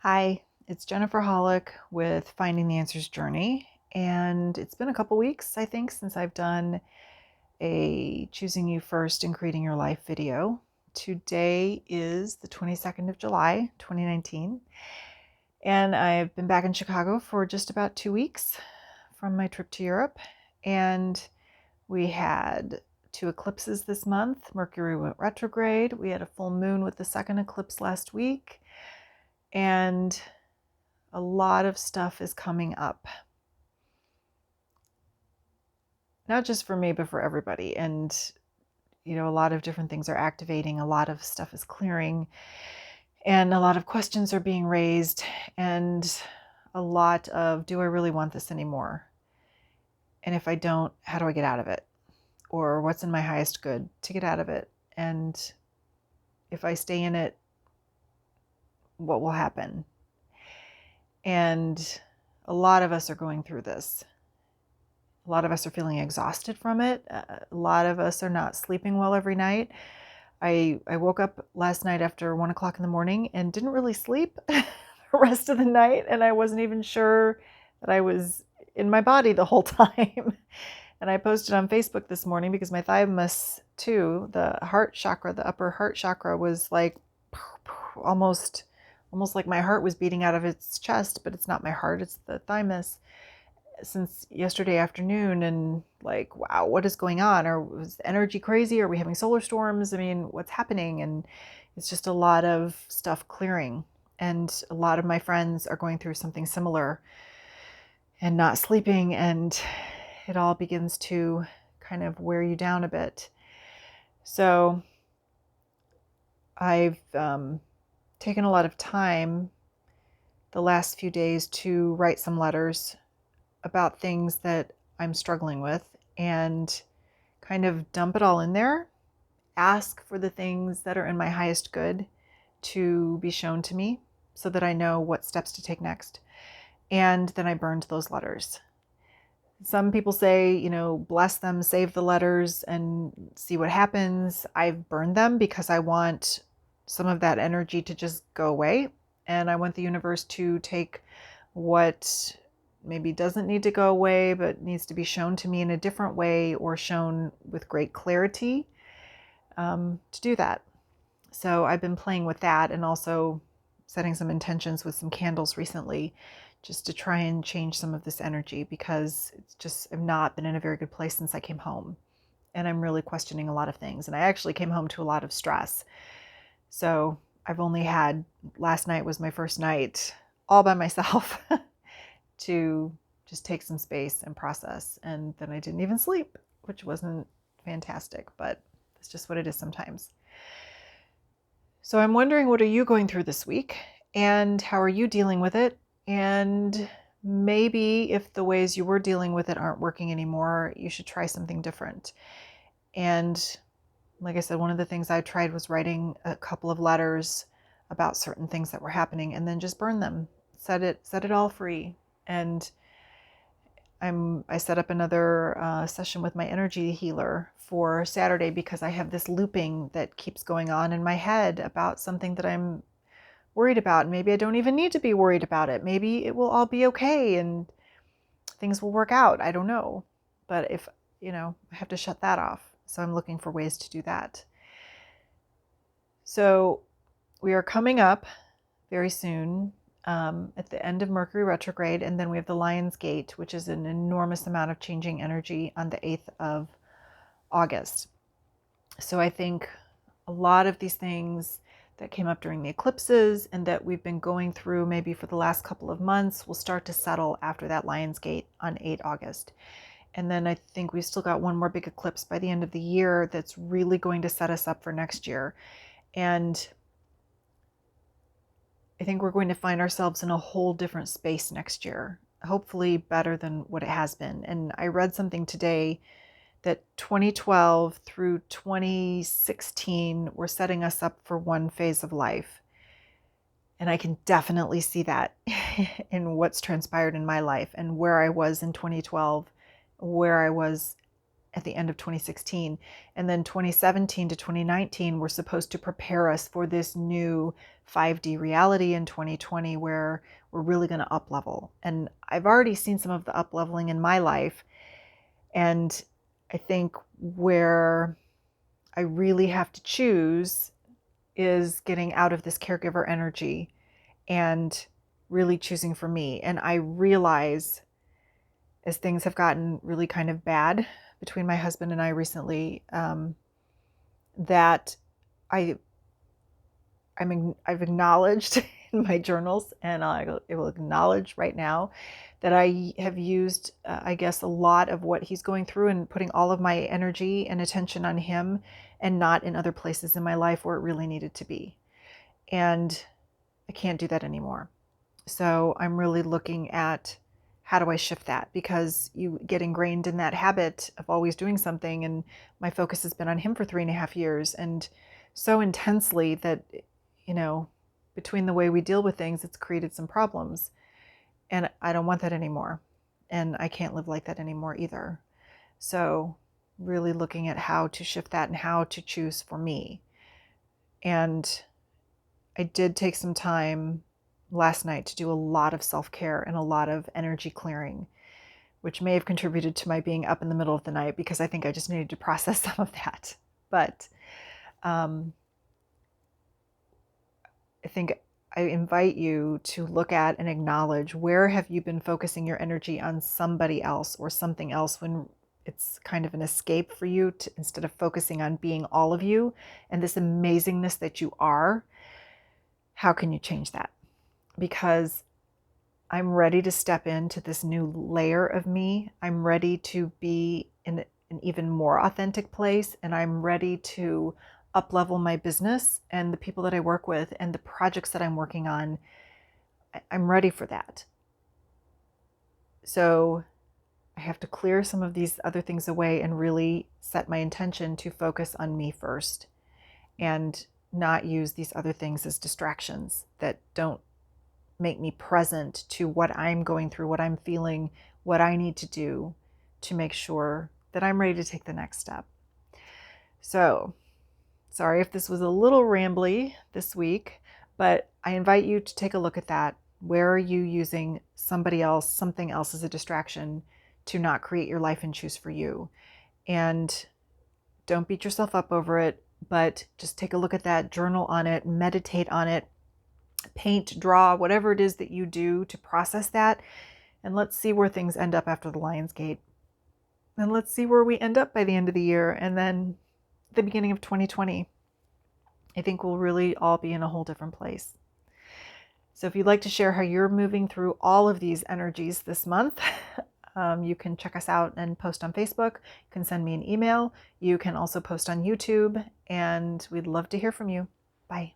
Hi, it's Jennifer Hollick with Finding the Answers Journey, and it's been a couple weeks, I think, since I've done a Choosing You First and Creating Your Life video. Today is the 22nd of July, 2019, and I've been back in Chicago for just about 2 weeks from my trip to Europe, and we had 2 eclipses this month. Mercury went retrograde. We had a full moon with the second eclipse last week, and a lot of stuff is coming up. Not just for me, but for everybody. And, a lot of different things are activating. A lot of stuff is clearing. And a lot of questions are being raised. And a lot of, do I really want this anymore? And if I don't, how do I get out of it? Or what's in my highest good to get out of it? And if I stay in it, what will happen? And a lot of us are going through this. A lot of us are feeling exhausted from it. A lot of us are not sleeping well every night. I woke up last night after 1 o'clock in the morning and didn't really sleep the rest of the night. And I wasn't even sure that I was in my body the whole time. And I posted on Facebook this morning because my thymus too, the heart chakra, the upper heart chakra was like almost like my heart was beating out of its chest, but it's not my heart, it's the thymus, since yesterday afternoon. And like, wow, what is going on? Or was the energy crazy? Are we having solar storms? I mean, what's happening? And it's just a lot of stuff clearing. And a lot of my friends are going through something similar and not sleeping. And it all begins to kind of wear you down a bit. So I've taken a lot of time the last few days to write some letters about things that I'm struggling with and kind of dump it all in there, ask for the things that are in my highest good to be shown to me so that I know what steps to take next. And then I burned those letters. Some people say, bless them, save the letters and see what happens. I've burned them because I want some of that energy to just go away. And I want the universe to take what maybe doesn't need to go away, but needs to be shown to me in a different way or shown with great clarity, to do that. So I've been playing with that and also setting some intentions with some candles recently just to try and change some of this energy, because it's just, I've not been in a very good place since I came home. And I'm really questioning a lot of things. And I actually came home to a lot of stress. So I've only had, last night was my first night all by myself to just take some space and process. And then I didn't even sleep, which wasn't fantastic, but it's just what it is sometimes. So I'm wondering, what are you going through this week? And how are you dealing with it? And maybe if the ways you were dealing with it aren't working anymore, you should try something different. And like I said, one of the things I tried was writing a couple of letters about certain things that were happening and then just burn them, set it all free. And I set up another session with my energy healer for Saturday because I have this looping that keeps going on in my head about something that I'm worried about. Maybe I don't even need to be worried about it. Maybe it will all be okay and things will work out. I don't know. But if, I have to shut that off. So I'm looking for ways to do that. So we are coming up very soon at the end of Mercury retrograde, and then we have the Lion's Gate, which is an enormous amount of changing energy on the 8th of August. So I think a lot of these things that came up during the eclipses and that we've been going through maybe for the last couple of months will start to settle after that Lion's Gate on 8 August. And then I think we've still got one more big eclipse by the end of the year that's really going to set us up for next year. And I think we're going to find ourselves in a whole different space next year, hopefully better than what it has been. And I read something today that 2012 through 2016 were setting us up for one phase of life. And I can definitely see that in what's transpired in my life and where I was in 2012, where I was at the end of 2016. And then 2017 to 2019 were supposed to prepare us for this new 5D reality in 2020 where we're really going to up level. And I've already seen some of the up leveling in my life. And I think where I really have to choose is getting out of this caregiver energy and really choosing for me. And I realize as things have gotten really kind of bad between my husband and I recently, that I've acknowledged in my journals, and I will acknowledge right now that I have used, I guess, a lot of what he's going through and putting all of my energy and attention on him and not in other places in my life where it really needed to be. And I can't do that anymore. So I'm really looking at how do I shift that, because you get ingrained in that habit of always doing something. And my focus has been on him for 3.5 years, and so intensely that, between the way we deal with things, it's created some problems. And I don't want that anymore. And I can't live like that anymore either. So really looking at how to shift that and how to choose for me. And I did take some time last night to do a lot of self-care and a lot of energy clearing, which may have contributed to my being up in the middle of the night, because I think I just needed to process some of that. But I think I invite you to look at and acknowledge, where have you been focusing your energy on somebody else or something else when it's kind of an escape for you to, instead of focusing on being all of you and this amazingness that you are. How can you change that? Because I'm ready to step into this new layer of me. I'm ready to be in an even more authentic place, and I'm ready to up-level my business and the people that I work with and the projects that I'm working on. I'm ready for that. So I have to clear some of these other things away and really set my intention to focus on me first and not use these other things as distractions that don't make me present to what I'm going through, what I'm feeling, what I need to do to make sure that I'm ready to take the next step. So, sorry if this was a little rambly this week, but I invite you to take a look at that. Where are you using somebody else, something else as a distraction to not create your life and choose for you? And don't beat yourself up over it, but just take a look at that, journal on it, meditate on it, paint, draw, whatever it is that you do to process that. And let's see where things end up after the Lion's Gate. And let's see where we end up by the end of the year. And then the beginning of 2020, I think we'll really all be in a whole different place. So if you'd like to share how you're moving through all of these energies this month, you can check us out and post on Facebook. You can send me an email. You can also post on YouTube, and we'd love to hear from you. Bye.